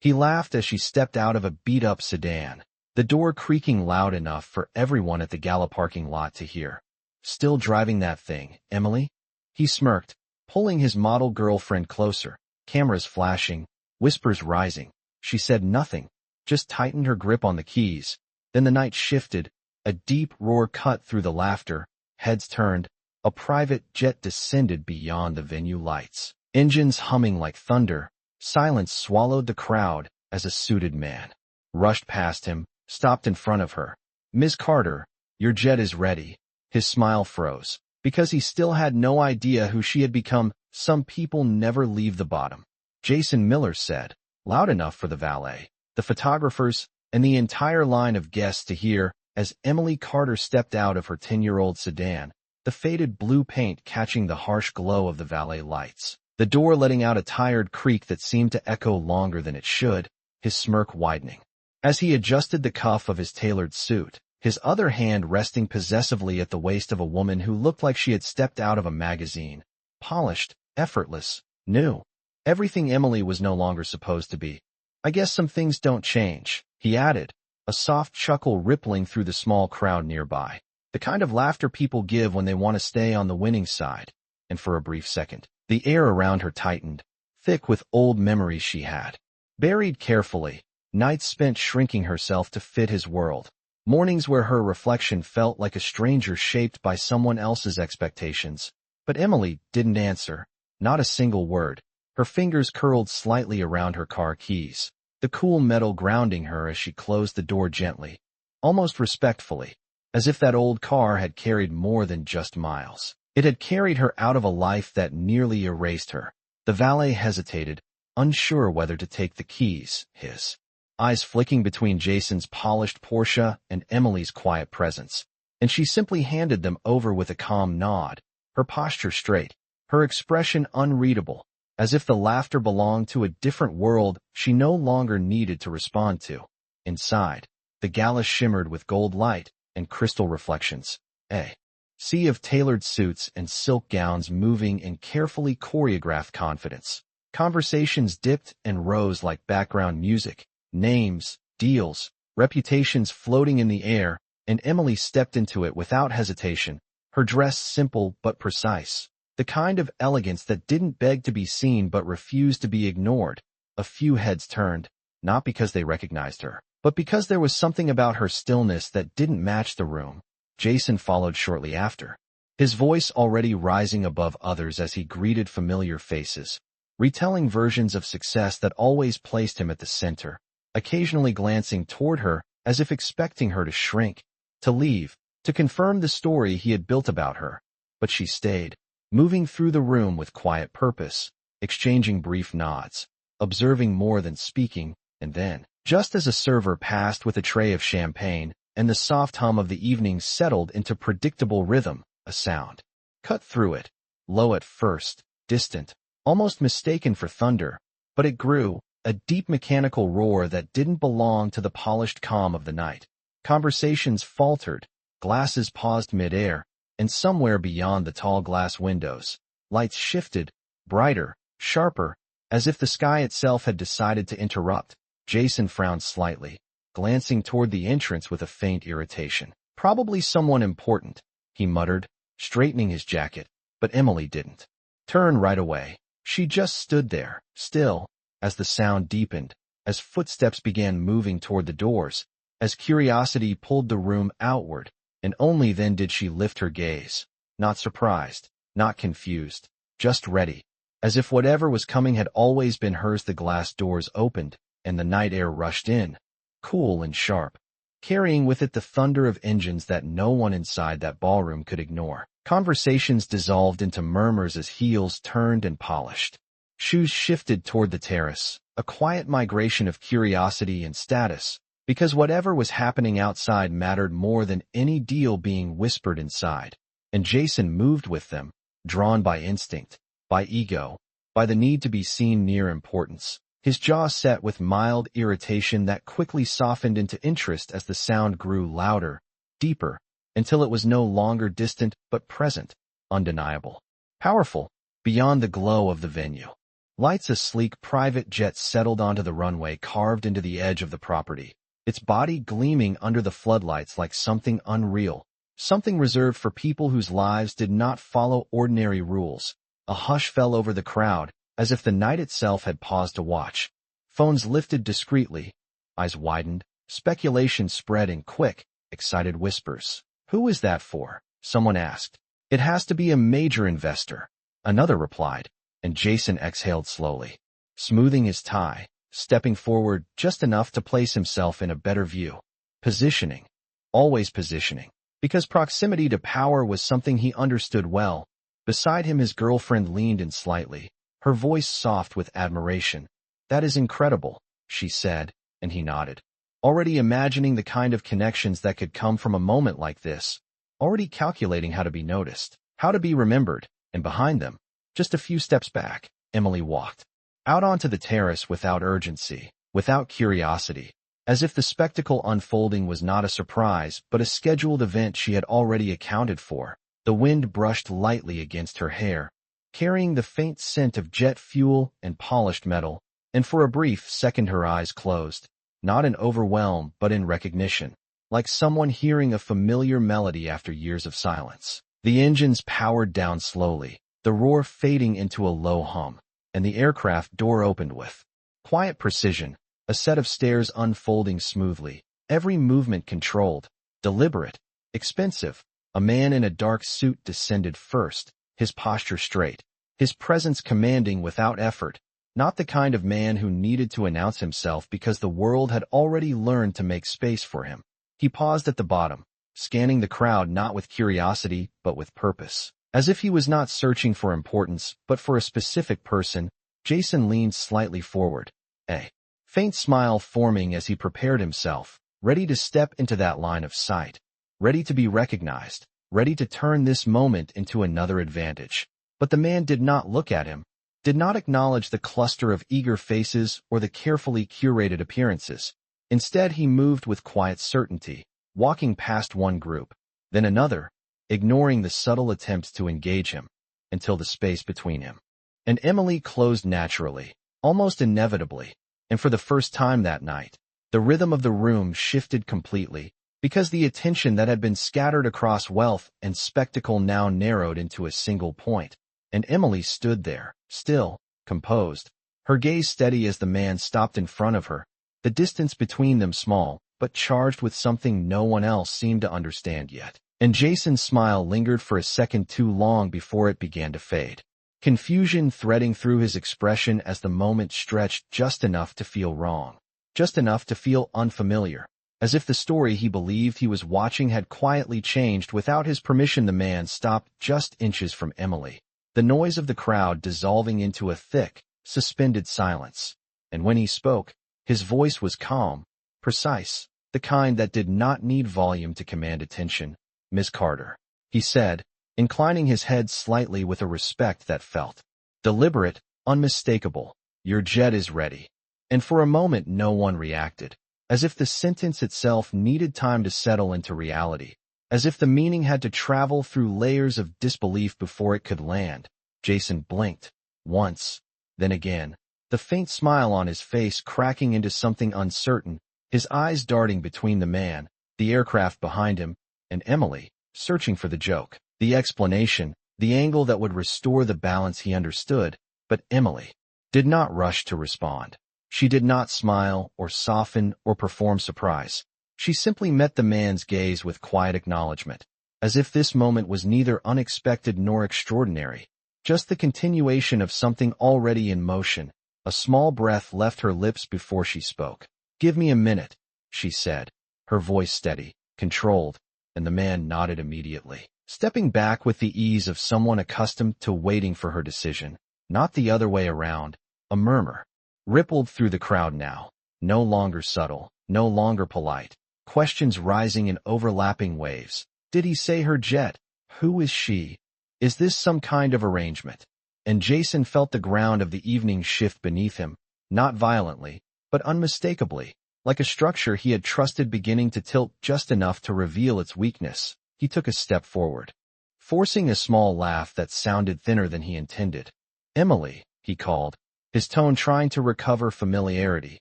He laughed as she stepped out of a beat-up sedan, the door creaking loud enough for everyone at the gala parking lot to hear. "Still driving that thing, Emily?" He smirked, pulling his model girlfriend closer, cameras flashing, whispers rising. She said nothing, just tightened her grip on the keys. Then the night shifted, a deep roar cut through the laughter, heads turned, a private jet descended beyond the venue lights. Engines humming like thunder, silence swallowed the crowd as a suited man rushed past him, stopped in front of her. "Miss Carter, your jet is ready." His smile froze, because he still had no idea who she had become. "Some people never leave the bottom," Jason Miller said, loud enough for the valet, the photographers, and the entire line of guests to hear as Emily Carter stepped out of her 10-year-old sedan, the faded blue paint catching the harsh glow of the valet lights, the door letting out a tired creak that seemed to echo longer than it should, his smirk widening. As he adjusted the cuff of his tailored suit, his other hand resting possessively at the waist of a woman who looked like she had stepped out of a magazine, polished, effortless, new. Everything Emily was no longer supposed to be. "I guess some things don't change," he added, a soft chuckle rippling through the small crowd nearby, the kind of laughter people give when they want to stay on the winning side. And for a brief second, the air around her tightened, thick with old memories she had buried carefully, nights spent shrinking herself to fit his world, mornings where her reflection felt like a stranger shaped by someone else's expectations. But Emily didn't answer, not a single word. Her fingers curled slightly around her car keys, the cool metal grounding her as she closed the door gently, almost respectfully, as if that old car had carried more than just miles. It had carried her out of a life that nearly erased her. The valet hesitated, unsure whether to take the keys, his eyes flicking between Jason's polished Porsche and Emily's quiet presence, and she simply handed them over with a calm nod, her posture straight, her expression unreadable, as if the laughter belonged to a different world she no longer needed to respond to. Inside, the gala shimmered with gold light and crystal reflections, a sea of tailored suits and silk gowns moving in carefully choreographed confidence. Conversations dipped and rose like background music, names, deals, reputations floating in the air, and Emily stepped into it without hesitation, her dress simple but precise, the kind of elegance that didn't beg to be seen but refused to be ignored. A few heads turned, not because they recognized her, but because there was something about her stillness that didn't match the room. Jason followed shortly after, his voice already rising above others as he greeted familiar faces, retelling versions of success that always placed him at the center, occasionally glancing toward her as if expecting her to shrink, to leave, to confirm the story he had built about her. But she stayed, moving through the room with quiet purpose, exchanging brief nods, observing more than speaking, and then, just as a server passed with a tray of champagne, and the soft hum of the evening settled into predictable rhythm, a sound cut through it, low at first, distant, almost mistaken for thunder, but it grew, a deep mechanical roar that didn't belong to the polished calm of the night. Conversations faltered, glasses paused mid-air, and somewhere beyond the tall glass windows, lights shifted, brighter, sharper, as if the sky itself had decided to interrupt. Jason frowned slightly, glancing toward the entrance with a faint irritation. "Probably someone important," he muttered, straightening his jacket, but Emily didn't turn right away. She just stood there, still, as the sound deepened, as footsteps began moving toward the doors, as curiosity pulled the room outward, and only then did she lift her gaze, not surprised, not confused, just ready, as if whatever was coming had always been hers. The glass doors opened, and the night air rushed in, cool and sharp, carrying with it the thunder of engines that no one inside that ballroom could ignore. Conversations dissolved into murmurs as heels turned and polished. Shoes shifted toward the terrace, a quiet migration of curiosity and status, because whatever was happening outside mattered more than any deal being whispered inside. And Jason moved with them, drawn by instinct, by ego, by the need to be seen near importance. His jaw set with mild irritation that quickly softened into interest as the sound grew louder, deeper, until it was no longer distant but present, undeniable, powerful, beyond the glow of the venue. Lights, a sleek private jet settled onto the runway carved into the edge of the property, its body gleaming under the floodlights like something unreal, something reserved for people whose lives did not follow ordinary rules. A hush fell over the crowd, as if the night itself had paused to watch. Phones lifted discreetly, eyes widened, speculation spread in quick, excited whispers. "Who is that for?" someone asked. "It has to be a major investor," another replied, and Jason exhaled slowly, smoothing his tie, stepping forward just enough to place himself in a better view. Positioning. Always positioning. Because proximity to power was something he understood well. Beside him his girlfriend leaned in slightly, her voice soft with admiration. "That is incredible," she said, and he nodded. Already imagining the kind of connections that could come from a moment like this. Already calculating how to be noticed, how to be remembered, and behind them, just a few steps back, Emily walked. Out onto the terrace without urgency, without curiosity, as if the spectacle unfolding was not a surprise but a scheduled event she had already accounted for. The wind brushed lightly against her hair, carrying the faint scent of jet fuel and polished metal, and for a brief second her eyes closed, not in overwhelm but in recognition, like someone hearing a familiar melody after years of silence. The engines powered down slowly, the roar fading into a low hum, and the aircraft door opened with quiet precision, a set of stairs unfolding smoothly, every movement controlled, deliberate, expensive. A man in a dark suit descended first, his posture straight, his presence commanding without effort, not the kind of man who needed to announce himself because the world had already learned to make space for him. He paused at the bottom, scanning the crowd not with curiosity but with purpose. As if he was not searching for importance but for a specific person, Jason leaned slightly forward, a faint smile forming as he prepared himself, ready to step into that line of sight. Ready to be recognized, ready to turn this moment into another advantage. But the man did not look at him, did not acknowledge the cluster of eager faces or the carefully curated appearances. Instead, he moved with quiet certainty, walking past one group, then another, ignoring the subtle attempts to engage him, until the space between him and Emily closed naturally, almost inevitably, and for the first time that night, the rhythm of the room shifted completely, because the attention that had been scattered across wealth and spectacle now narrowed into a single point, and Emily stood there, still, composed, her gaze steady as the man stopped in front of her, the distance between them small, but charged with something no one else seemed to understand yet. And Jason's smile lingered for a second too long before it began to fade. Confusion threading through his expression as the moment stretched just enough to feel wrong, just enough to feel unfamiliar. As if the story he believed he was watching had quietly changed without his permission. The man stopped just inches from Emily, the noise of the crowd dissolving into a thick, suspended silence. And when he spoke, his voice was calm, precise, the kind that did not need volume to command attention. "Miss Carter," he said, inclining his head slightly with a respect that felt deliberate, unmistakable. "Your jet is ready." And for a moment no one reacted, as if the sentence itself needed time to settle into reality, as if the meaning had to travel through layers of disbelief before it could land. Jason blinked, once, then again, the faint smile on his face cracking into something uncertain, his eyes darting between the man, the aircraft behind him, and Emily, searching for the joke, the explanation, the angle that would restore the balance he understood. But Emily did not rush to respond. She did not smile or soften or perform surprise. She simply met the man's gaze with quiet acknowledgement, as if this moment was neither unexpected nor extraordinary, just the continuation of something already in motion. A small breath left her lips before she spoke. "Give me a minute," she said, her voice steady, controlled, and the man nodded immediately, stepping back with the ease of someone accustomed to waiting for her decision, not the other way around. A murmur rippled through the crowd now, no longer subtle, no longer polite, questions rising in overlapping waves. Did he say her jet? Who is she? Is this some kind of arrangement? And Jason felt the ground of the evening shift beneath him, not violently, but unmistakably, like a structure he had trusted beginning to tilt just enough to reveal its weakness. He took a step forward, forcing a small laugh that sounded thinner than he intended. "Emily," he called, his tone trying to recover familiarity,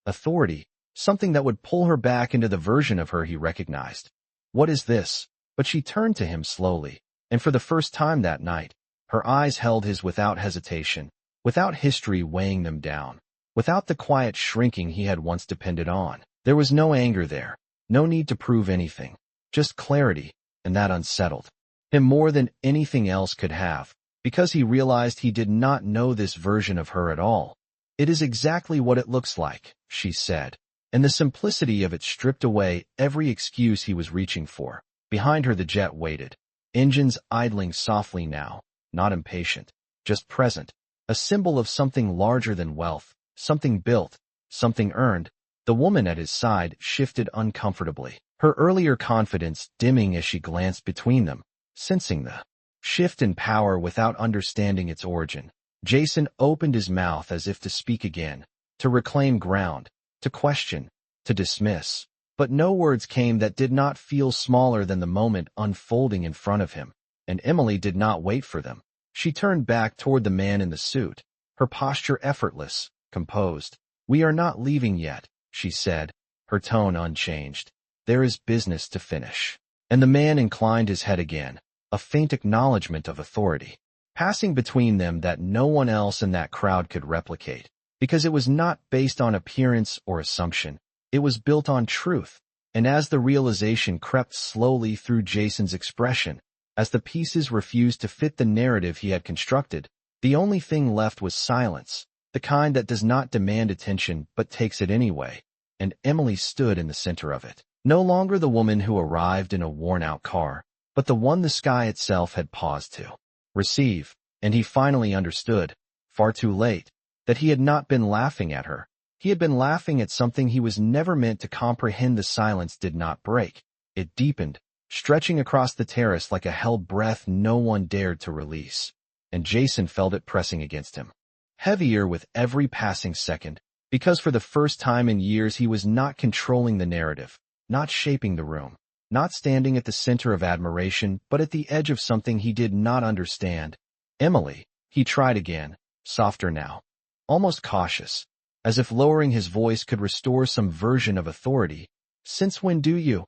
authority, something that would pull her back into the version of her he recognized. "What is this?" But she turned to him slowly, and for the first time that night, her eyes held his without hesitation, without history weighing them down, without the quiet shrinking he had once depended on. There was no anger there, no need to prove anything, just clarity, and that unsettled him more than anything else could have, because he realized he did not know this version of her at all. "It is exactly what it looks like," she said, and the simplicity of it stripped away every excuse he was reaching for. Behind her the jet waited, engines idling softly now, not impatient, just present, a symbol of something larger than wealth, something built, something earned. The woman at his side shifted uncomfortably, her earlier confidence dimming as she glanced between them, sensing the shift in power without understanding its origin. Jason opened his mouth as if to speak again, to reclaim ground, to question, to dismiss. But no words came that did not feel smaller than the moment unfolding in front of him, and Emily did not wait for them. She turned back toward the man in the suit, her posture effortless, composed. "We are not leaving yet," she said, her tone unchanged. "There is business to finish." And the man inclined his head again, a faint acknowledgement of authority, passing between them that no one else in that crowd could replicate, because it was not based on appearance or assumption. It was built on truth, and as the realization crept slowly through Jason's expression, as the pieces refused to fit the narrative he had constructed, the only thing left was silence, the kind that does not demand attention but takes it anyway, and Emily stood in the center of it. No longer the woman who arrived in a worn-out car, but the one the sky itself had paused to receive, and he finally understood, far too late, that he had not been laughing at her. He had been laughing at something he was never meant to comprehend. The silence did not break. It deepened, stretching across the terrace like a held breath no one dared to release, and Jason felt it pressing against him, heavier with every passing second, because for the first time in years he was not controlling the narrative, not shaping the room, not standing at the center of admiration, but at the edge of something he did not understand. "Emily," he tried again, softer now, almost cautious, as if lowering his voice could restore some version of authority. "Since when do you?"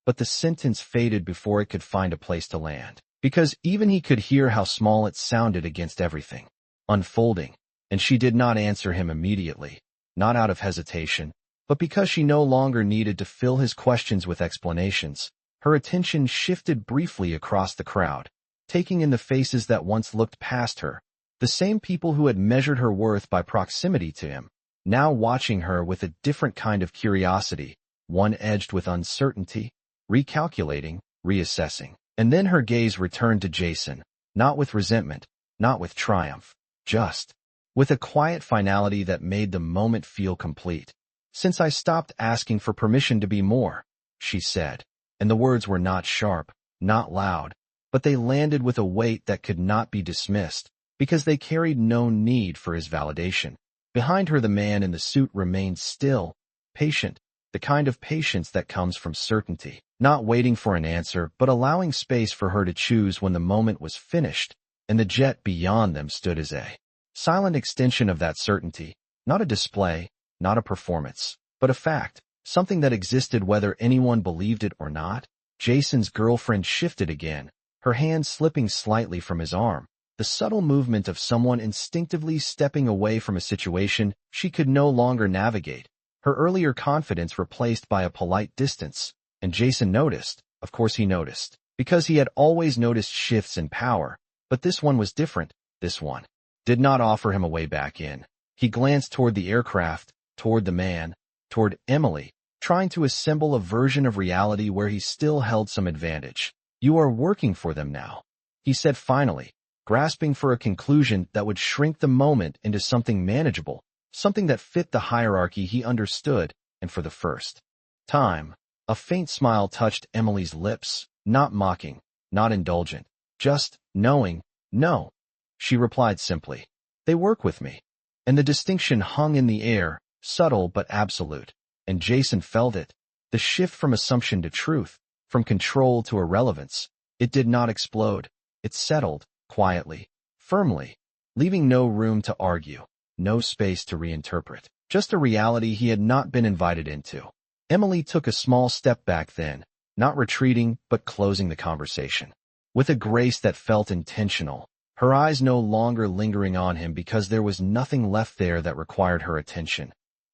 But the sentence faded before it could find a place to land, because even he could hear how small it sounded against everything unfolding, and she did not answer him immediately, not out of hesitation, but because she no longer needed to fill his questions with explanations. Her attention shifted briefly across the crowd, taking in the faces that once looked past her, the same people who had measured her worth by proximity to him, now watching her with a different kind of curiosity, one edged with uncertainty, recalculating, reassessing. And then her gaze returned to Jason, not with resentment, not with triumph, just with a quiet finality that made the moment feel complete. "Since I stopped asking for permission to be more," she said, and the words were not sharp, not loud, but they landed with a weight that could not be dismissed, because they carried no need for his validation. Behind her the man in the suit remained still, patient, the kind of patience that comes from certainty, not waiting for an answer but allowing space for her to choose when the moment was finished, and the jet beyond them stood as a silent extension of that certainty, not a display, not a performance, but a fact, something that existed whether anyone believed it or not. Jason's girlfriend shifted again, her hand slipping slightly from his arm, the subtle movement of someone instinctively stepping away from a situation she could no longer navigate, her earlier confidence replaced by a polite distance. And Jason noticed, of course he noticed, because he had always noticed shifts in power, but this one was different. This one did not offer him a way back in. He glanced toward the aircraft, toward the man, toward Emily, trying to assemble a version of reality where he still held some advantage. "You are working for them now," he said finally, grasping for a conclusion that would shrink the moment into something manageable, something that fit the hierarchy he understood, and for the first time, a faint smile touched Emily's lips, not mocking, not indulgent, just knowing. "No," she replied simply. "They work with me." And the distinction hung in the air, subtle but absolute, and Jason felt it, the shift from assumption to truth, from control to irrelevance. It did not explode. It settled, quietly, firmly, leaving no room to argue, no space to reinterpret. Just a reality he had not been invited into. Emily took a small step back then, not retreating but closing the conversation. With a grace that felt intentional, her eyes no longer lingering on him because there was nothing left there that required her attention.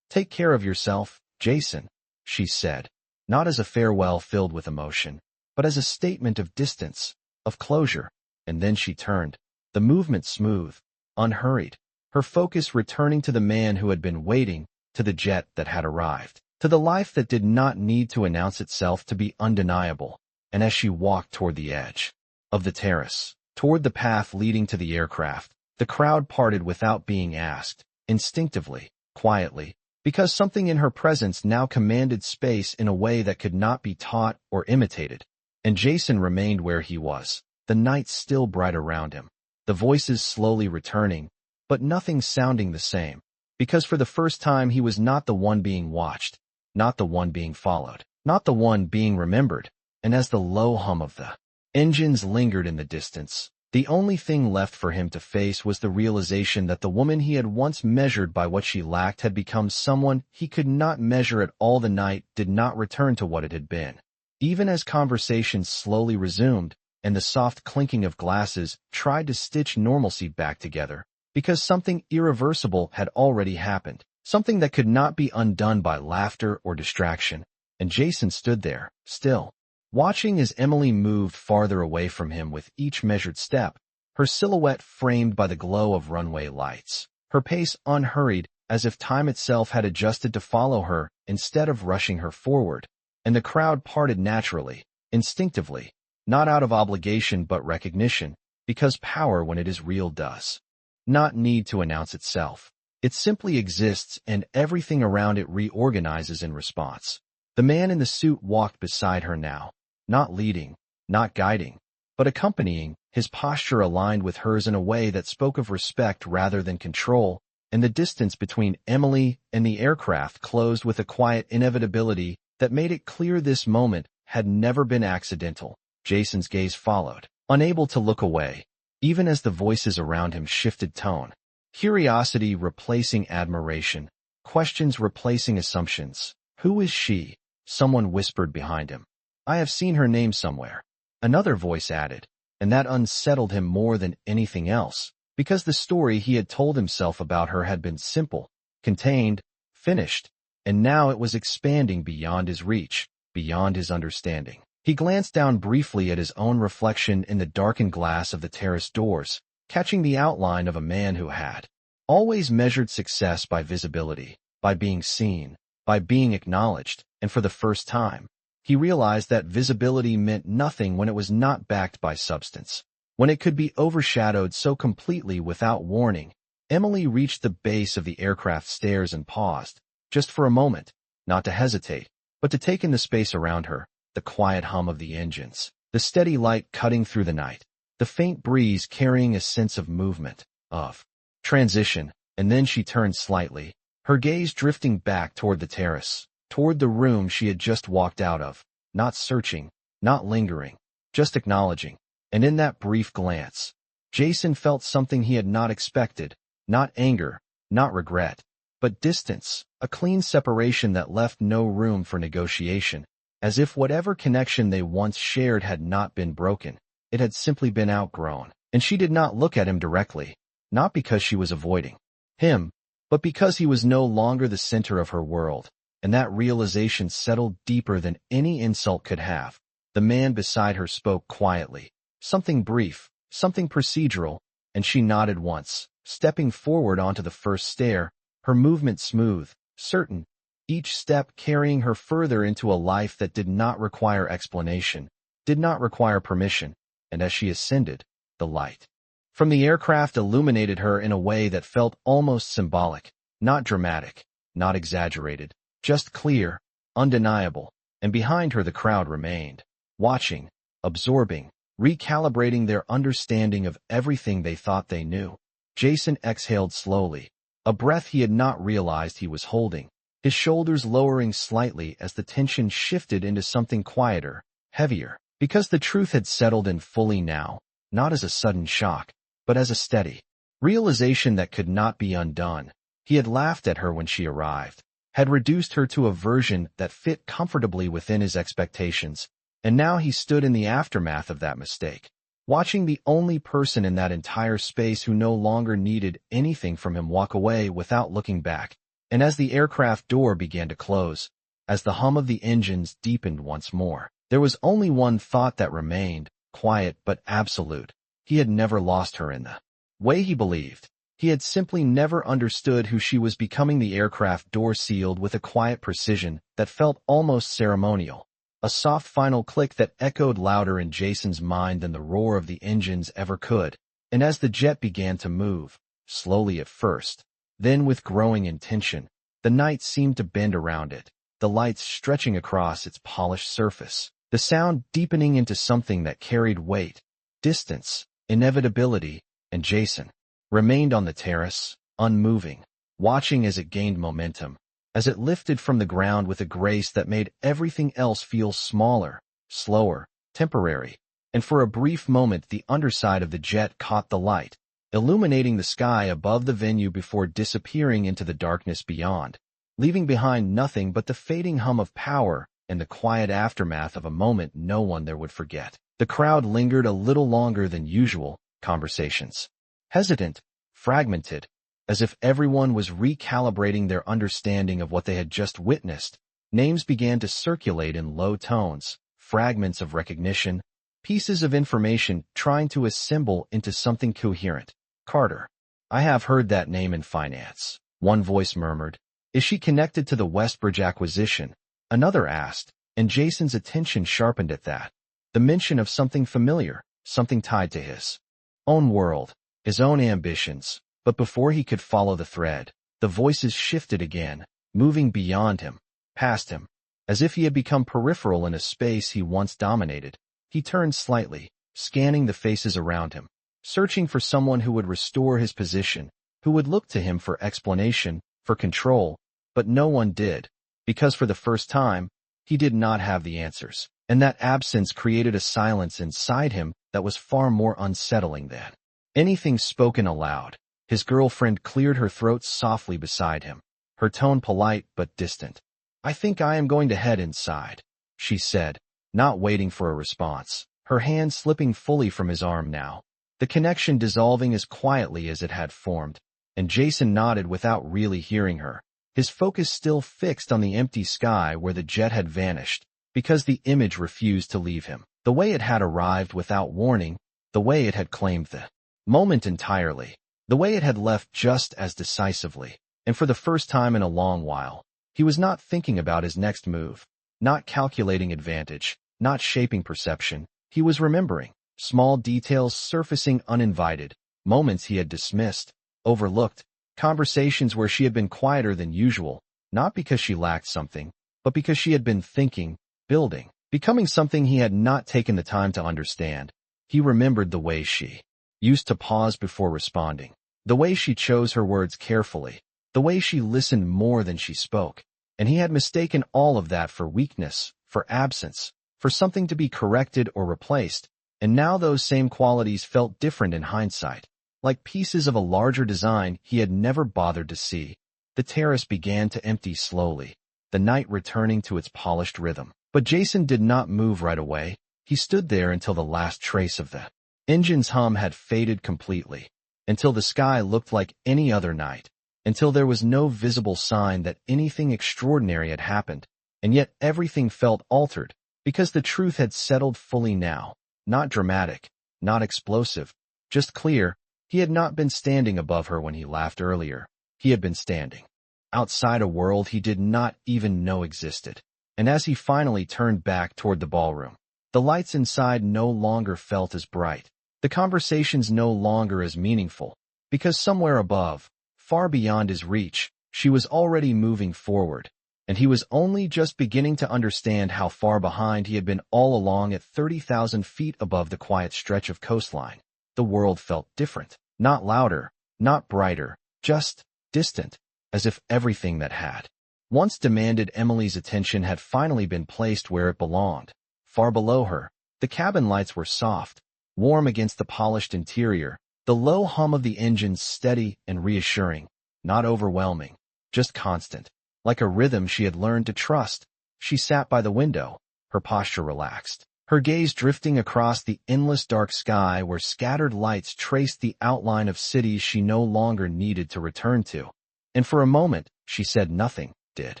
"Take care of yourself, Jason," she said, not as a farewell filled with emotion, but as a statement of distance, of closure. And then she turned, the movement smooth, unhurried, her focus returning to the man who had been waiting, to the jet that had arrived, to the life that did not need to announce itself to be undeniable. And as she walked toward the edge of the terrace, toward the path leading to the aircraft, the crowd parted without being asked, instinctively, quietly, because something in her presence now commanded space in a way that could not be taught or imitated. And Jason remained where he was, the night still bright around him, the voices slowly returning, but nothing sounding the same, because for the first time he was not the one being watched, not the one being followed, not the one being remembered. And as the low hum of the engines lingered in the distance, the only thing left for him to face was the realization that the woman he had once measured by what she lacked had become someone he could not measure at all. The night did not return to what it had been. Even as conversations slowly resumed, and the soft clinking of glasses tried to stitch normalcy back together, because something irreversible had already happened, something that could not be undone by laughter or distraction. And Jason stood there, still, watching as Emily moved farther away from him with each measured step, her silhouette framed by the glow of runway lights, her pace unhurried, as if time itself had adjusted to follow her instead of rushing her forward. And the crowd parted naturally, instinctively, not out of obligation but recognition, because power when it is real does not need to announce itself. It simply exists, and everything around it reorganizes in response. The man in the suit walked beside her now, not leading, not guiding, but accompanying, his posture aligned with hers in a way that spoke of respect rather than control, and the distance between Emily and the aircraft closed with a quiet inevitability that made it clear this moment had never been accidental. Jason's gaze followed, unable to look away, even as the voices around him shifted tone. Curiosity replacing admiration, questions replacing assumptions. "Who is she?" someone whispered behind him. "I have seen her name somewhere," another voice added, and that unsettled him more than anything else, because the story he had told himself about her had been simple, contained, finished, and now it was expanding beyond his reach, beyond his understanding. He glanced down briefly at his own reflection in the darkened glass of the terrace doors, catching the outline of a man who had always measured success by visibility, by being seen, by being acknowledged, and for the first time, he realized that visibility meant nothing when it was not backed by substance, when it could be overshadowed so completely without warning. Emily reached the base of the aircraft stairs and paused, just for a moment, not to hesitate, but to take in the space around her, the quiet hum of the engines, the steady light cutting through the night, the faint breeze carrying a sense of movement, of transition. And then she turned slightly, her gaze drifting back toward the terrace, toward the room she had just walked out of, not searching, not lingering, just acknowledging. And in that brief glance, Jason felt something he had not expected, not anger, not regret, but distance, a clean separation that left no room for negotiation, as if whatever connection they once shared had not been broken, it had simply been outgrown. And she did not look at him directly, not because she was avoiding him, but because he was no longer the center of her world, and that realization settled deeper than any insult could have. The man beside her spoke quietly, something brief, something procedural, and she nodded once, stepping forward onto the first stair, her movement smooth, certain, each step carrying her further into a life that did not require explanation, did not require permission. And as she ascended, the light from the aircraft illuminated her in a way that felt almost symbolic, not dramatic, not exaggerated, just clear, undeniable. And behind her the crowd remained, watching, absorbing, recalibrating their understanding of everything they thought they knew. Jason exhaled slowly, a breath he had not realized he was holding, his shoulders lowering slightly as the tension shifted into something quieter, heavier, because the truth had settled in fully now, not as a sudden shock, but as a steady realization that could not be undone. He had laughed at her when she arrived, had reduced her to a version that fit comfortably within his expectations, and now he stood in the aftermath of that mistake, watching the only person in that entire space who no longer needed anything from him walk away without looking back. And as the aircraft door began to close, as the hum of the engines deepened once more, there was only one thought that remained, quiet but absolute. He had never lost her in the way he believed. He had simply never understood who she was becoming. The aircraft door sealed with a quiet precision that felt almost ceremonial, a soft final click that echoed louder in Jason's mind than the roar of the engines ever could. And as the jet began to move, slowly at first, then with growing intention, the night seemed to bend around it, the lights stretching across its polished surface, the sound deepening into something that carried weight, distance, inevitability, and Jason remained on the terrace, unmoving, watching as it gained momentum, as it lifted from the ground with a grace that made everything else feel smaller, slower, temporary. And for a brief moment the underside of the jet caught the light, illuminating the sky above the venue before disappearing into the darkness beyond, leaving behind nothing but the fading hum of power and the quiet aftermath of a moment no one there would forget. The crowd lingered a little longer than usual, conversations hesitant, fragmented, as if everyone was recalibrating their understanding of what they had just witnessed. Names began to circulate in low tones, fragments of recognition, pieces of information trying to assemble into something coherent. Carter. I have heard that name in finance, one voice murmured. Is she connected to the Westbridge acquisition? Another asked, and Jason's attention sharpened at that. The mention of something familiar, something tied to his own world, his own ambitions. But before he could follow the thread, the voices shifted again, moving beyond him, past him, as if he had become peripheral in a space he once dominated. He turned slightly, scanning the faces around him, searching for someone who would restore his position, who would look to him for explanation, for control, but no one did, because for the first time, he did not have the answers, and that absence created a silence inside him that was far more unsettling than anything spoken aloud. His girlfriend cleared her throat softly beside him, her tone polite but distant. I think I am going to head inside, she said, not waiting for a response, her hand slipping fully from his arm now, the connection dissolving as quietly as it had formed, and Jason nodded without really hearing her, his focus still fixed on the empty sky where the jet had vanished, because the image refused to leave him, the way it had arrived without warning, the way it had claimed the moment entirely, the way it had left just as decisively. And for the first time in a long while, he was not thinking about his next move, not calculating advantage, not shaping perception. He was remembering small details surfacing uninvited, moments he had dismissed, overlooked, conversations where she had been quieter than usual, not because she lacked something, but because she had been thinking, building, becoming something he had not taken the time to understand. He remembered the way she used to pause before responding, the way she chose her words carefully, the way she listened more than she spoke, and he had mistaken all of that for weakness, for absence, for something to be corrected or replaced, and now those same qualities felt different in hindsight, like pieces of a larger design he had never bothered to see. The terrace began to empty slowly, the night returning to its polished rhythm. But Jason did not move right away. He stood there until the last trace of the engine's hum had faded completely, until the sky looked like any other night, until there was no visible sign that anything extraordinary had happened, and yet everything felt altered, because the truth had settled fully now, not dramatic, not explosive, just clear. He had not been standing above her when he laughed earlier. He had been standing outside a world he did not even know existed. And as he finally turned back toward the ballroom, the lights inside no longer felt as bright, the conversations no longer as meaningful, because somewhere above, far beyond his reach, she was already moving forward, and he was only just beginning to understand how far behind he had been all along. At 30,000 feet above the quiet stretch of coastline, the world felt different, not louder, not brighter, just distant, as if everything that had once demanded Emily's attention had finally been placed where it belonged. Far below her, the cabin lights were soft, warm against the polished interior, the low hum of the engines steady and reassuring. not overwhelming, just constant. Like a rhythm she had learned to trust. She sat by the window, her posture relaxed, her gaze drifting across the endless dark sky where scattered lights traced the outline of cities she no longer needed to return to. And for a moment, she said nothing, did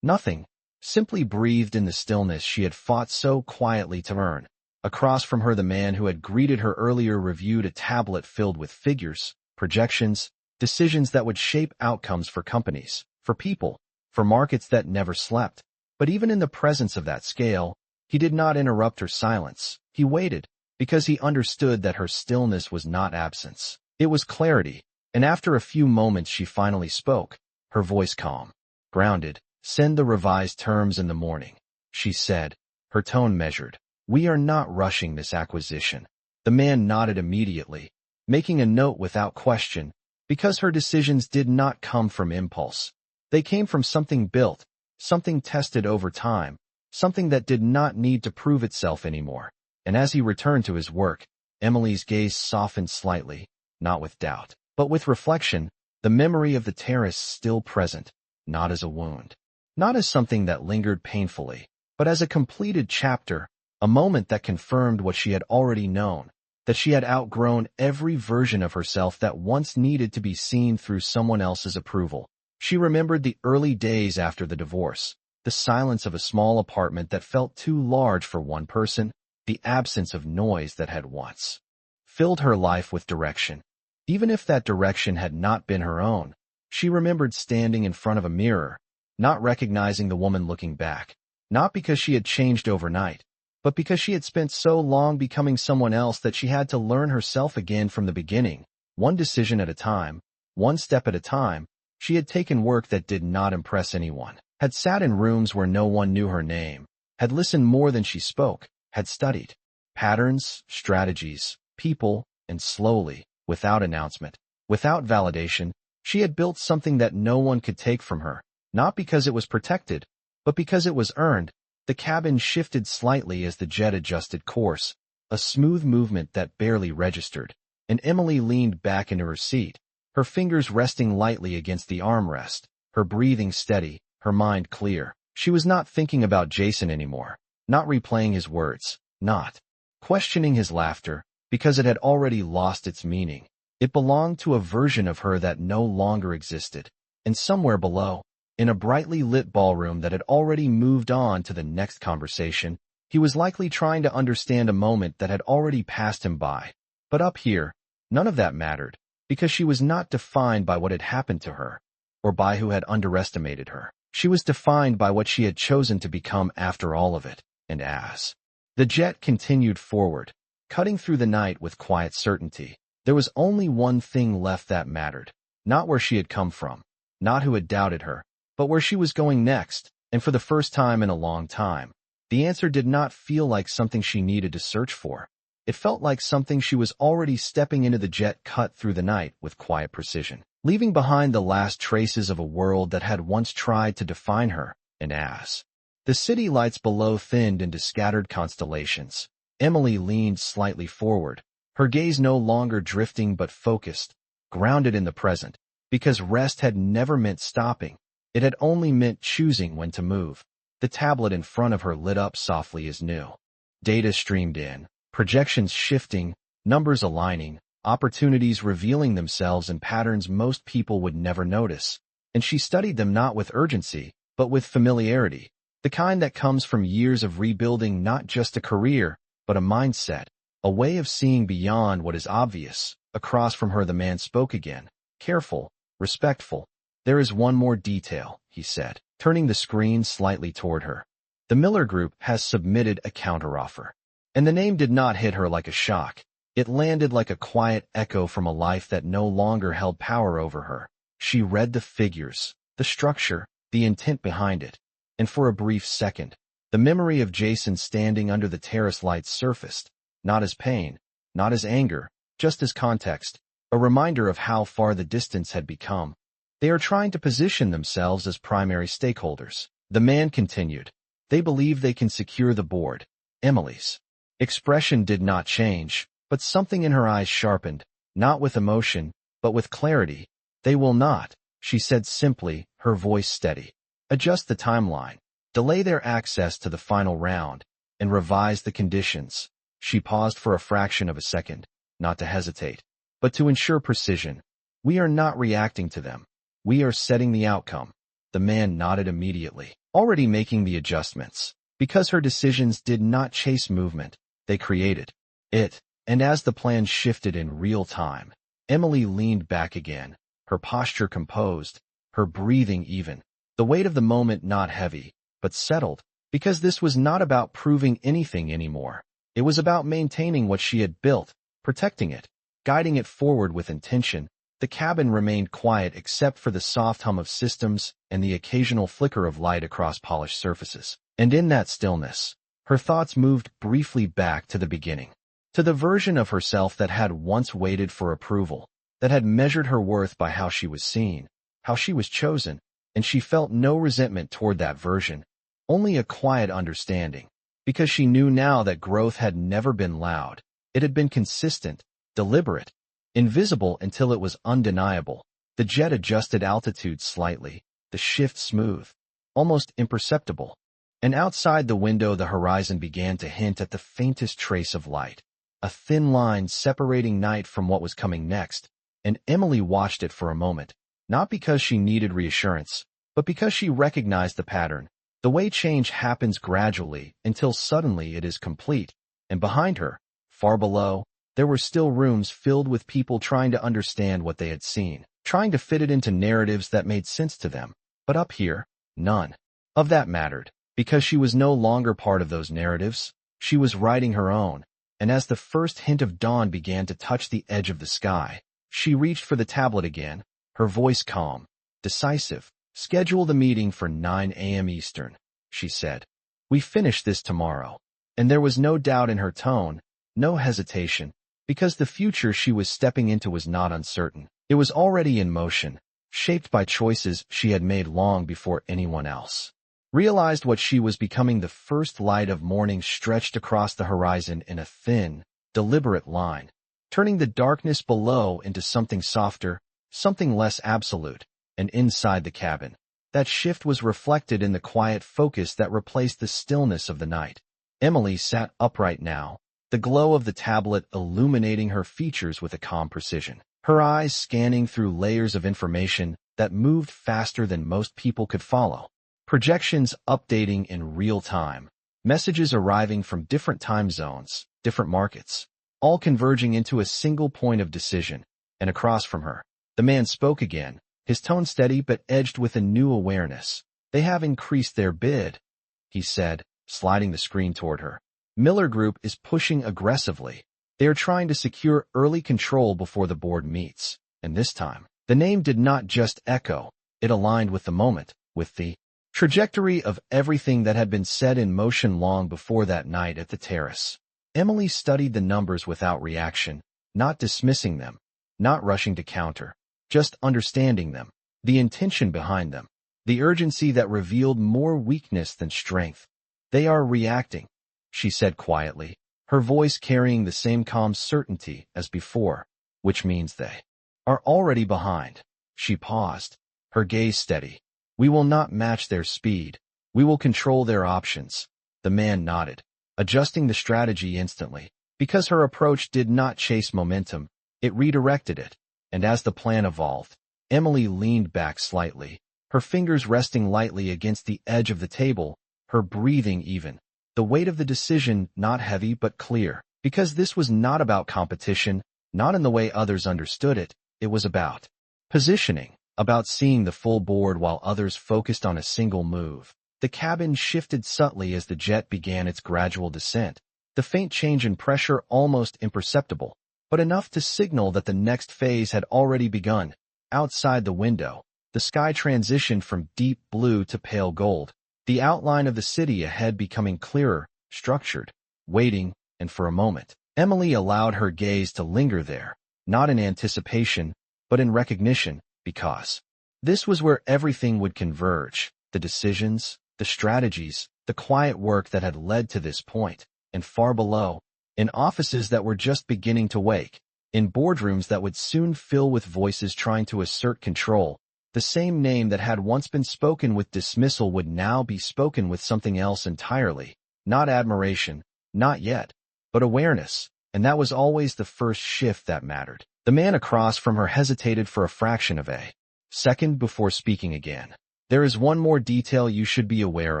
nothing, simply breathed in the stillness she had fought so quietly to earn. Across from her, the man who had greeted her earlier reviewed a tablet filled with figures, projections, decisions that would shape outcomes for companies, for people, for markets that never slept. But even in the presence of that scale, he did not interrupt her silence. He waited, because he understood that her stillness was not absence. It was clarity, and after a few moments she finally spoke, her voice calm, grounded. "Send the revised terms in the morning," she said, her tone measured. "We are not rushing this acquisition." The man nodded immediately, making a note without question, because her decisions did not come from impulse. They came from something built, something tested over time, something that did not need to prove itself anymore. And as he returned to his work, Emily's gaze softened slightly, not with doubt, but with reflection, the memory of the terrace still present, not as a wound, not as something that lingered painfully, but as a completed chapter, a moment that confirmed what she had already known, that she had outgrown every version of herself that once needed to be seen through someone else's approval. She remembered the early days after the divorce, the silence of a small apartment that felt too large for one person, the absence of noise that had once filled her life with direction. Even if that direction had not been her own, she remembered standing in front of a mirror, not recognizing the woman looking back, not because she had changed overnight, but because she had spent so long becoming someone else that she had to learn herself again from the beginning, one decision at a time, one step at a time. She had taken work that did not impress anyone, had sat in rooms where no one knew her name, had listened more than she spoke, had studied patterns, strategies, people, and slowly, without announcement, without validation, she had built something that no one could take from her, not because it was protected, but because it was earned. The cabin shifted slightly as the jet adjusted course, a smooth movement that barely registered, and Emily leaned back into her seat, her fingers resting lightly against the armrest, her breathing steady, her mind clear. She was not thinking about Jason anymore, not replaying his words, not questioning his laughter, because it had already lost its meaning. It belonged to a version of her that no longer existed. And somewhere below, in a brightly lit ballroom that had already moved on to the next conversation, he was likely trying to understand a moment that had already passed him by. But up here, none of that mattered, because she was not defined by what had happened to her, or by who had underestimated her. She was defined by what she had chosen to become after all of it. And as the jet continued forward, cutting through the night with quiet certainty, there was only one thing left that mattered. Not where she had come from, not who had doubted her, but where she was going next. And for the first time in a long time, the answer did not feel like something she needed to search for. It felt like something she was already stepping into. The jet cut through the night with quiet precision, leaving behind the last traces of a world that had once tried to define her. And as the city lights below thinned into scattered constellations, Emily leaned slightly forward, her gaze no longer drifting but focused, grounded in the present, because rest had never meant stopping. It had only meant choosing when to move. The tablet in front of her lit up softly as new data streamed in, projections shifting, numbers aligning, opportunities revealing themselves in patterns most people would never notice. And she studied them not with urgency, but with familiarity, the kind that comes from years of rebuilding not just a career, but a mindset, a way of seeing beyond what is obvious. Across from her the man spoke again, careful, respectful. "There is one more detail," he said, turning the screen slightly toward her. "The Miller Group has submitted a counteroffer." And the name did not hit her like a shock. It landed like a quiet echo from a life that no longer held power over her. She read the figures, the structure, the intent behind it. And for a brief second, the memory of Jason standing under the terrace lights surfaced, not as pain, not as anger, just as context, a reminder of how far the distance had become. "They are trying to position themselves as primary stakeholders," the man continued. "They believe they can secure the board." Emily's expression did not change, but something in her eyes sharpened, not with emotion, but with clarity. "They will not," she said simply, her voice steady. Adjust the timeline, delay their access to the final round, and revise the conditions. She paused for a fraction of a second, not to hesitate, but to ensure precision. We are not reacting to them. We are setting the outcome. The man nodded immediately, already making the adjustments. Because her decisions did not chase movement, they created it. And as the plan shifted in real time, Emily leaned back again, her posture composed, her breathing even. The weight of the moment not heavy, but settled, because this was not about proving anything anymore. It was about maintaining what she had built, protecting it, guiding it forward with intention. The cabin remained quiet except for the soft hum of systems and the occasional flicker of light across polished surfaces. And in that stillness, her thoughts moved briefly back to the beginning, to the version of herself that had once waited for approval, that had measured her worth by how she was seen, how she was chosen, and she felt no resentment toward that version, only a quiet understanding, because she knew now that growth had never been loud. It had been consistent, deliberate, invisible until it was undeniable. The jet adjusted altitude slightly, the shift smooth, almost imperceptible. And outside the window the horizon began to hint at the faintest trace of light, a thin line separating night from what was coming next, and Emily watched it for a moment, not because she needed reassurance, but because she recognized the pattern, the way change happens gradually until suddenly it is complete, and behind her, far below, there were still rooms filled with people trying to understand what they had seen, trying to fit it into narratives that made sense to them, but up here, none of that mattered. Because she was no longer part of those narratives, she was writing her own, and as the first hint of dawn began to touch the edge of the sky, she reached for the tablet again, her voice calm, decisive. Schedule the meeting for 9 a.m. Eastern, she said. We finish this tomorrow. And there was no doubt in her tone, no hesitation, because the future she was stepping into was not uncertain. It was already in motion, shaped by choices she had made long before anyone else realized what she was becoming. The first light of morning stretched across the horizon in a thin, deliberate line, turning the darkness below into something softer, something less absolute, and inside the cabin, that shift was reflected in the quiet focus that replaced the stillness of the night. Emily sat upright now, the glow of the tablet illuminating her features with a calm precision, her eyes scanning through layers of information that moved faster than most people could follow. Projections updating in real time, messages arriving from different time zones, different markets, all converging into a single point of decision. And across from her, the man spoke again, his tone steady but edged with a new awareness. They have increased their bid, he said, sliding the screen toward her. Miller Group is pushing aggressively. They are trying to secure early control before the board meets. And this time, the name did not just echo, it aligned with the moment, with the trajectory of everything that had been set in motion long before that night at the terrace. Emily studied the numbers without reaction, not dismissing them, not rushing to counter, just understanding them, the intention behind them, the urgency that revealed more weakness than strength. They are reacting, she said quietly, her voice carrying the same calm certainty as before, which means they are already behind. She paused, her gaze steady. We will not match their speed. We will control their options. The man nodded, adjusting the strategy instantly. Because her approach did not chase momentum, it redirected it. And as the plan evolved, Emily leaned back slightly, her fingers resting lightly against the edge of the table, her breathing even. The weight of the decision not heavy but clear. Because this was not about competition, not in the way others understood it, it was about positioning. About seeing the full board while others focused on a single move. The cabin shifted subtly as the jet began its gradual descent, the faint change in pressure almost imperceptible, but enough to signal that the next phase had already begun. Outside the window, the sky transitioned from deep blue to pale gold, the outline of the city ahead becoming clearer, structured, waiting, and for a moment, Emily allowed her gaze to linger there, not in anticipation, but in recognition. Because this was where everything would converge, the decisions, the strategies, the quiet work that had led to this point, and far below, in offices that were just beginning to wake, in boardrooms that would soon fill with voices trying to assert control, The same name that had once been spoken with dismissal would now be spoken with something else entirely. Not admiration, not yet, but awareness, and that was always the first shift that mattered. The man across from her hesitated for a fraction of a second before speaking again. "There is one more detail you should be aware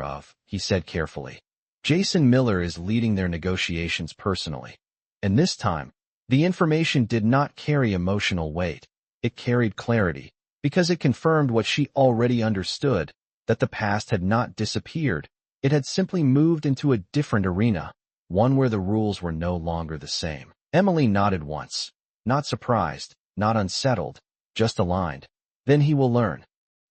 of," he said carefully. "Jason Miller is leading their negotiations personally." And this time, the information did not carry emotional weight. It carried clarity, because it confirmed what she already understood, that the past had not disappeared. It had simply moved into a different arena, one where the rules were no longer the same. Emily nodded once, not surprised, not unsettled, just aligned. "Then he will learn,"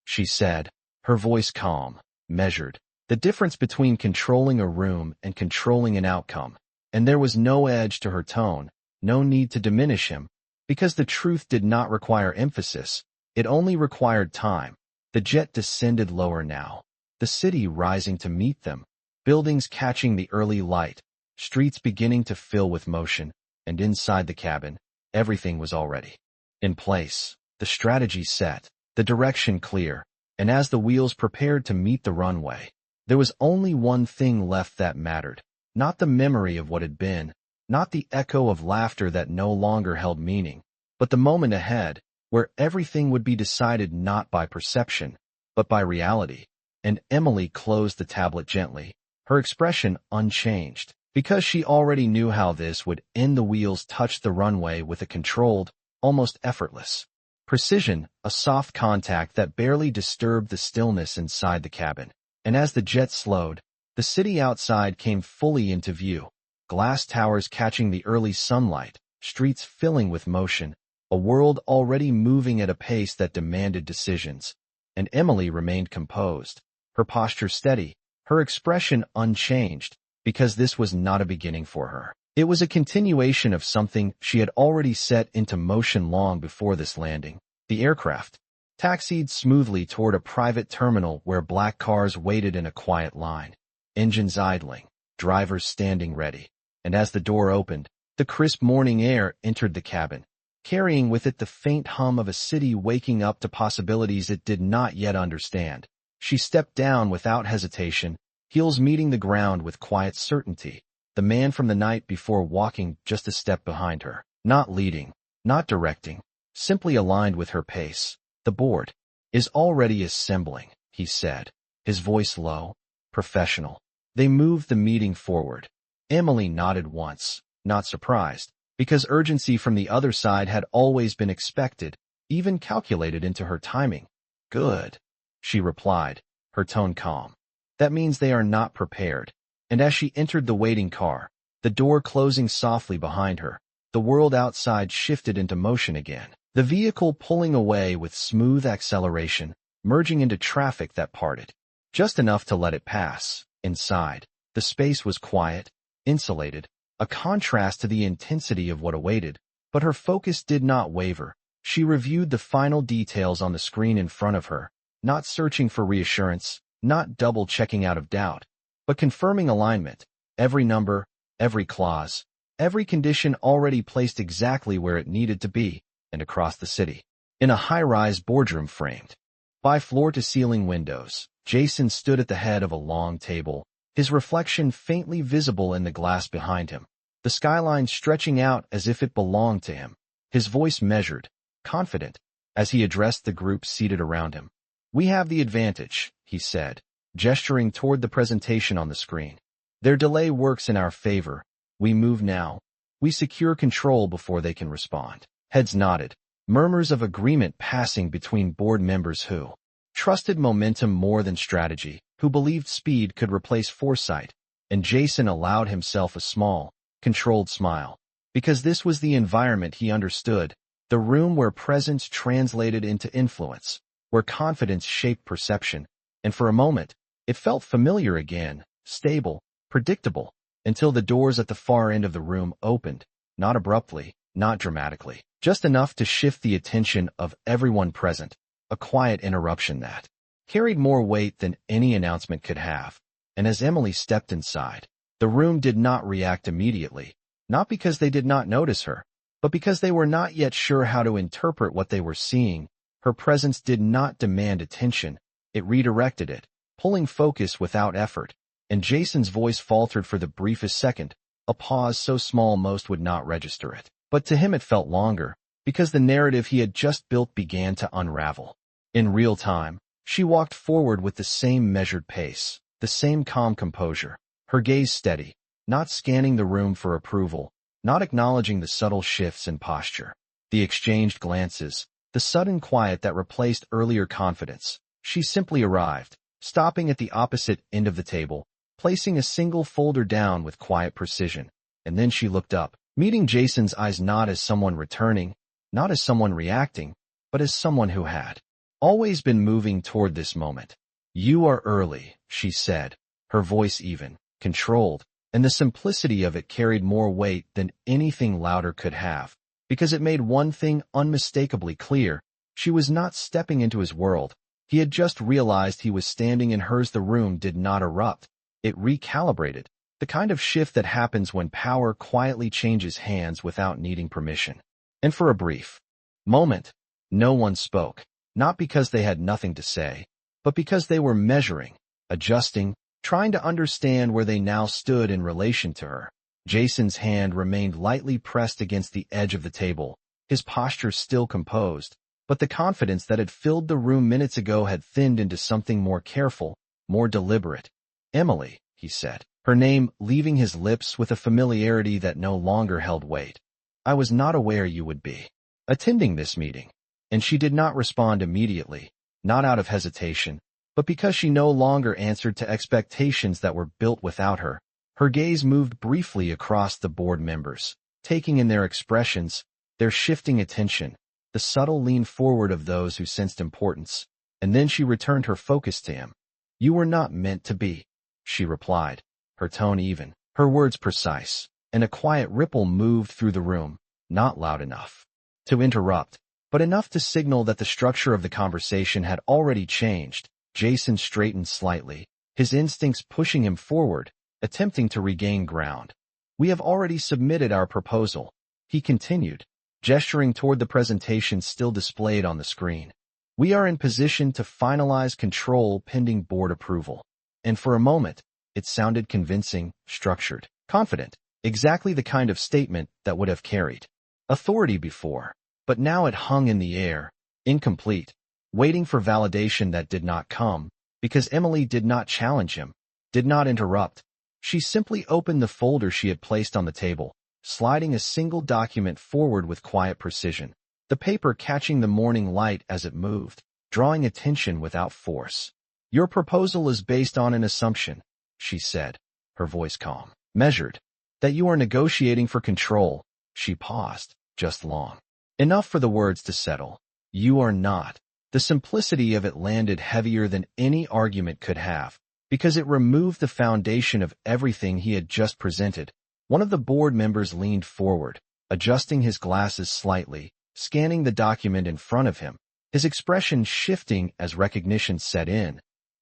she said, her voice calm, measured. The difference between controlling a room and controlling an outcome. And there was no edge to her tone, no need to diminish him, because the truth did not require emphasis. It only required time. The jet descended lower now, the city rising to meet them, buildings catching the early light, streets beginning to fill with motion, and inside the cabin, everything was already in place, the strategy set, the direction clear, and as the wheels prepared to meet the runway, there was only one thing left that mattered, not the memory of what had been, not the echo of laughter that no longer held meaning, but the moment ahead, where everything would be decided not by perception, but by reality. And Emily closed the tablet gently, her expression unchanged, because she already knew how this would end. The wheels touched the runway with a controlled, almost effortless precision, a soft contact that barely disturbed the stillness inside the cabin. And as the jet slowed, the city outside came fully into view, glass towers catching the early sunlight, streets filling with motion, a world already moving at a pace that demanded decisions. And Emily remained composed, her posture steady, her expression unchanged, because this was not a beginning for her. It was a continuation of something she had already set into motion long before this landing. The aircraft taxied smoothly toward a private terminal where black cars waited in a quiet line, engines idling, drivers standing ready. And as the door opened, the crisp morning air entered the cabin, carrying with it the faint hum of a city waking up to possibilities it did not yet understand. She stepped down without hesitation, heels meeting the ground with quiet certainty, the man from the night before walking just a step behind her, not leading, not directing, simply aligned with her pace. "The board is already assembling," he said, his voice low, professional. They moved the meeting forward. Emily nodded once, not surprised, because urgency from the other side had always been expected, even calculated into her timing. "Good," she replied, her tone calm. "That means they are not prepared." And as she entered the waiting car, the door closing softly behind her, the world outside shifted into motion again, the vehicle pulling away with smooth acceleration, merging into traffic that parted, just enough to let it pass. Inside, the space was quiet, insulated, a contrast to the intensity of what awaited, but her focus did not waver. She reviewed the final details on the screen in front of her, not searching for reassurance, not double-checking out of doubt, but confirming alignment, every number, every clause, every condition already placed exactly where it needed to be. And across the city, in a high-rise boardroom framed by floor-to-ceiling windows, Jason stood at the head of a long table, his reflection faintly visible in the glass behind him, the skyline stretching out as if it belonged to him, his voice measured, confident, as he addressed the group seated around him. "We have the advantage," he said, gesturing toward the presentation on the screen. "Their delay works in our favor. We move now. We secure control before they can respond." Heads nodded, murmurs of agreement passing between board members who trusted momentum more than strategy, who believed speed could replace foresight, and Jason allowed himself a small, controlled smile, because this was the environment he understood, the room where presence translated into influence, where confidence shaped perception, and for a moment, it felt familiar again, stable, predictable, until the doors at the far end of the room opened, not abruptly, not dramatically, just enough to shift the attention of everyone present, a quiet interruption that carried more weight than any announcement could have. And as Emily stepped inside, the room did not react immediately, not because they did not notice her, but because they were not yet sure how to interpret what they were seeing. Her presence did not demand attention, it redirected it, pulling focus without effort, and Jason's voice faltered for the briefest second, a pause so small most would not register it. But to him it felt longer, because the narrative he had just built began to unravel. In real time, she walked forward with the same measured pace, the same calm composure, her gaze steady, not scanning the room for approval, not acknowledging the subtle shifts in posture. The exchanged glances, the sudden quiet that replaced earlier confidence. She simply arrived, stopping at the opposite end of the table, placing a single folder down with quiet precision, and then she looked up, meeting Jason's eyes not as someone returning, not as someone reacting, but as someone who had always been moving toward this moment. "You are early," she said, her voice even, controlled, and the simplicity of it carried more weight than anything louder could have, because it made one thing unmistakably clear: she was not stepping into his world. He had just realized he was standing in hers. The room did not erupt. It recalibrated, the kind of shift that happens when power quietly changes hands without needing permission. And for a brief moment, no one spoke, not because they had nothing to say, but because they were measuring, adjusting, trying to understand where they now stood in relation to her. Jason's hand remained lightly pressed against the edge of the table, his posture still composed, but the confidence that had filled the room minutes ago had thinned into something more careful, more deliberate. "Emily," he said, her name leaving his lips with a familiarity that no longer held weight. "I was not aware you would be attending this meeting." And she did not respond immediately, not out of hesitation, but because she no longer answered to expectations that were built without her. Her gaze moved briefly across the board members, taking in their expressions, their shifting attention, the subtle lean forward of those who sensed importance, and then she returned her focus to him. "You were not meant to be," she replied, her tone even, her words precise, and a quiet ripple moved through the room, not loud enough to interrupt, but enough to signal that the structure of the conversation had already changed. Jason straightened slightly, his instincts pushing him forward, attempting to regain ground. "We have already submitted our proposal," he continued, gesturing toward the presentation still displayed on the screen. "We are in position to finalize control pending board approval." And for a moment, it sounded convincing, structured, confident, exactly the kind of statement that would have carried authority before. But now it hung in the air, incomplete, waiting for validation that did not come, because Emily did not challenge him, did not interrupt. She simply opened the folder she had placed on the table, sliding a single document forward with quiet precision, the paper catching the morning light as it moved, drawing attention without force. "Your proposal is based on an assumption," she said, her voice calm, measured, "that you are negotiating for control." She paused, just long enough for the words to settle. "You are not." The simplicity of it landed heavier than any argument could have, because it removed the foundation of everything he had just presented. One of the board members leaned forward, adjusting his glasses slightly, scanning the document in front of him, his expression shifting as recognition set in.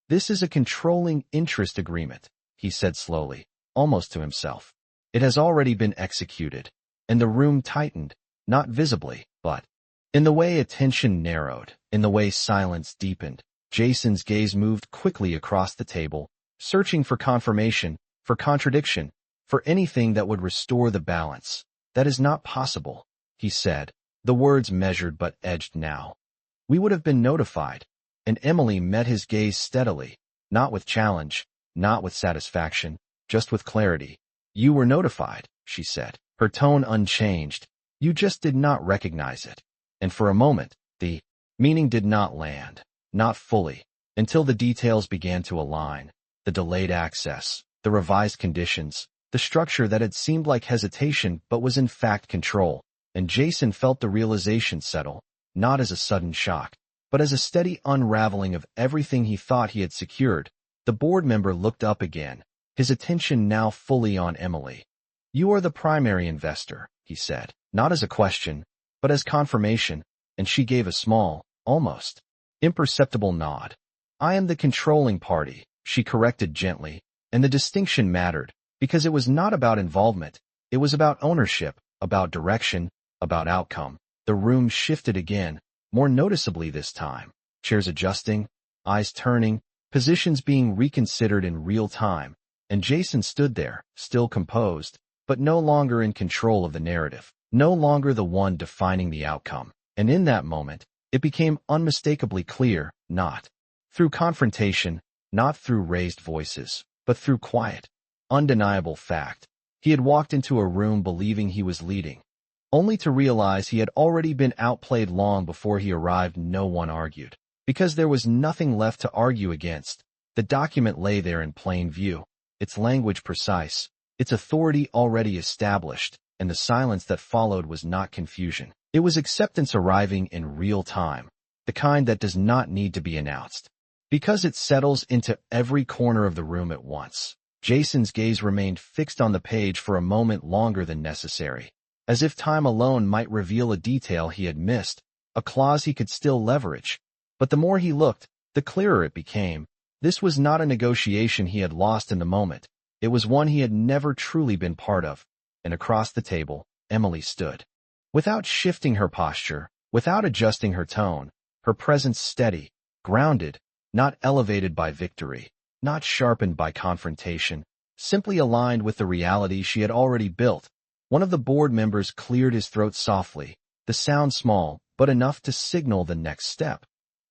"This is a controlling interest agreement," he said slowly, almost to himself. "It has already been executed." And the room tightened, not visibly, but in the way attention narrowed, in the way silence deepened. Jason's gaze moved quickly across the table, searching for confirmation, for contradiction, for anything that would restore the balance. "That is not possible," he said, the words measured but edged now. "We would have been notified." And Emily met his gaze steadily, not with challenge, not with satisfaction, just with clarity. "You were notified," she said, her tone unchanged. "You just did not recognize it." And for a moment, the meaning did not land, not fully, until the details began to align. The delayed access, the revised conditions, the structure that had seemed like hesitation but was in fact control. And Jason felt the realization settle, not as a sudden shock, but as a steady unraveling of everything he thought he had secured. The board member looked up again, his attention now fully on Emily. "You are the primary investor," he said, not as a question, but as confirmation, and she gave a small, almost imperceptible nod. "I am the controlling party," she corrected gently, and the distinction mattered, because it was not about involvement, it was about ownership, about direction, about outcome. The room shifted again, more noticeably this time. Chairs adjusting, eyes turning, positions being reconsidered in real time, and Jason stood there, still composed, but no longer in control of the narrative, no longer the one defining the outcome. And in that moment, it became unmistakably clear, not through confrontation, not through raised voices, but through quiet, undeniable fact. He had walked into a room believing he was leading, only to realize he had already been outplayed long before he arrived. No one argued, because there was nothing left to argue against. The document lay there in plain view, its language precise, its authority already established, and the silence that followed was not confusion. It was acceptance arriving in real time, the kind that does not need to be announced, because it settles into every corner of the room at once. Jason's gaze remained fixed on the page for a moment longer than necessary, as if time alone might reveal a detail he had missed, a clause he could still leverage. But the more he looked, the clearer it became. This was not a negotiation he had lost in the moment. It was one he had never truly been part of. And across the table, Emily stood. Without shifting her posture, without adjusting her tone, her presence steady, grounded, not elevated by victory, not sharpened by confrontation, simply aligned with the reality she had already built. One of the board members cleared his throat softly, the sound small, but enough to signal the next step.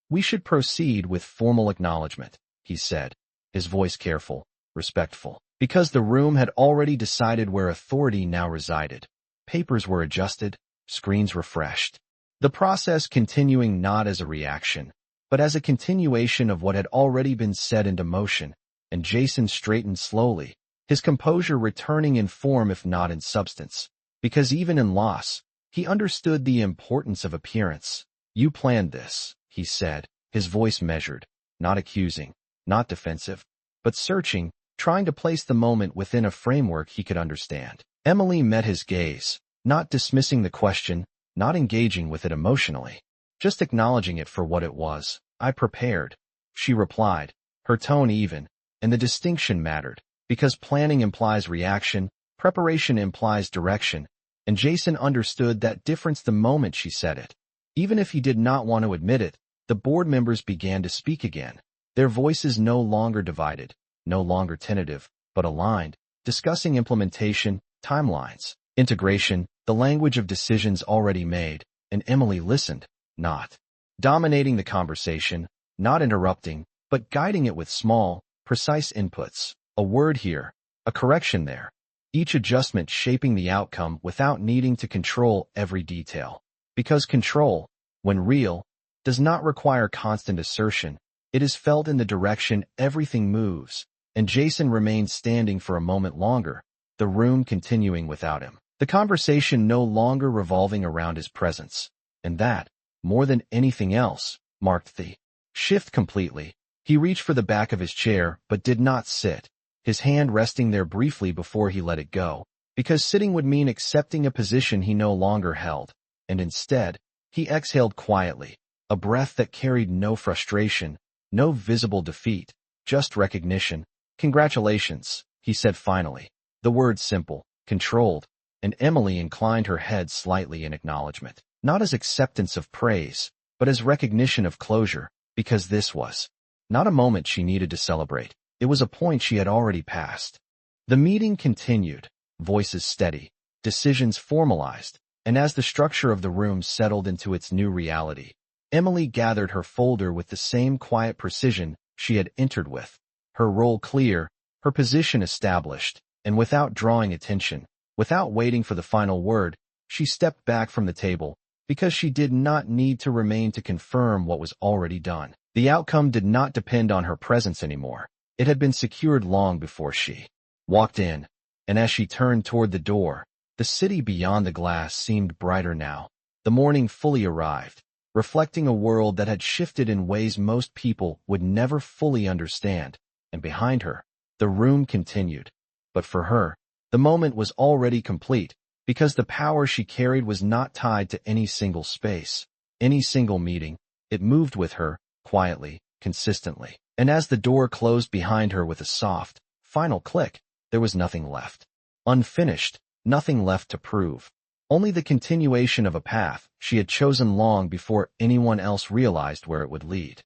"We should proceed with formal acknowledgement," he said, his voice careful, respectful, because the room had already decided where authority now resided. Papers were adjusted, screens refreshed. The process continuing not as a reaction, but as a continuation of what had already been set into motion, and Jason straightened slowly, his composure returning in form if not in substance, because even in loss, he understood the importance of appearance. "You planned this," he said, his voice measured, not accusing, not defensive, but searching, trying to place the moment within a framework he could understand. Emily met his gaze, not dismissing the question, not engaging with it emotionally, just acknowledging it for what it was. "I prepared," she replied, her tone even, and the distinction mattered, because planning implies reaction, preparation implies direction, and Jason understood that difference the moment she said it. Even if he did not want to admit it, the board members began to speak again, their voices no longer divided, no longer tentative, but aligned, discussing implementation, timelines, integration, the language of decisions already made, and Emily listened, not dominating the conversation, not interrupting, but guiding it with small, precise inputs, a word here, a correction there, each adjustment shaping the outcome without needing to control every detail. Because control, when real, does not require constant assertion, it is felt in the direction everything moves, and Jason remained standing for a moment longer, the room continuing without him, the conversation no longer revolving around his presence, and that, more than anything else, marked the shift completely. He reached for the back of his chair, but did not sit, his hand resting there briefly before he let it go, because sitting would mean accepting a position he no longer held, and instead, he exhaled quietly, a breath that carried no frustration, no visible defeat, just recognition. "Congratulations," he said finally, the words simple, controlled, and Emily inclined her head slightly in acknowledgement, not as acceptance of praise, but as recognition of closure, because this was not a moment she needed to celebrate. It was a point she had already passed. The meeting continued, voices steady, decisions formalized, and as the structure of the room settled into its new reality, Emily gathered her folder with the same quiet precision she had entered with, her role clear, her position established, and without drawing attention, without waiting for the final word, she stepped back from the table, because she did not need to remain to confirm what was already done. The outcome did not depend on her presence anymore. It had been secured long before she walked in, and as she turned toward the door, the city beyond the glass seemed brighter now. The morning fully arrived, reflecting a world that had shifted in ways most people would never fully understand, and behind her, the room continued. But for her, the moment was already complete, because the power she carried was not tied to any single space, any single meeting. It moved with her, quietly, consistently. And as the door closed behind her with a soft, final click, there was nothing left. Unfinished, nothing left to prove. only the continuation of a path she had chosen long before anyone else realized where it would lead.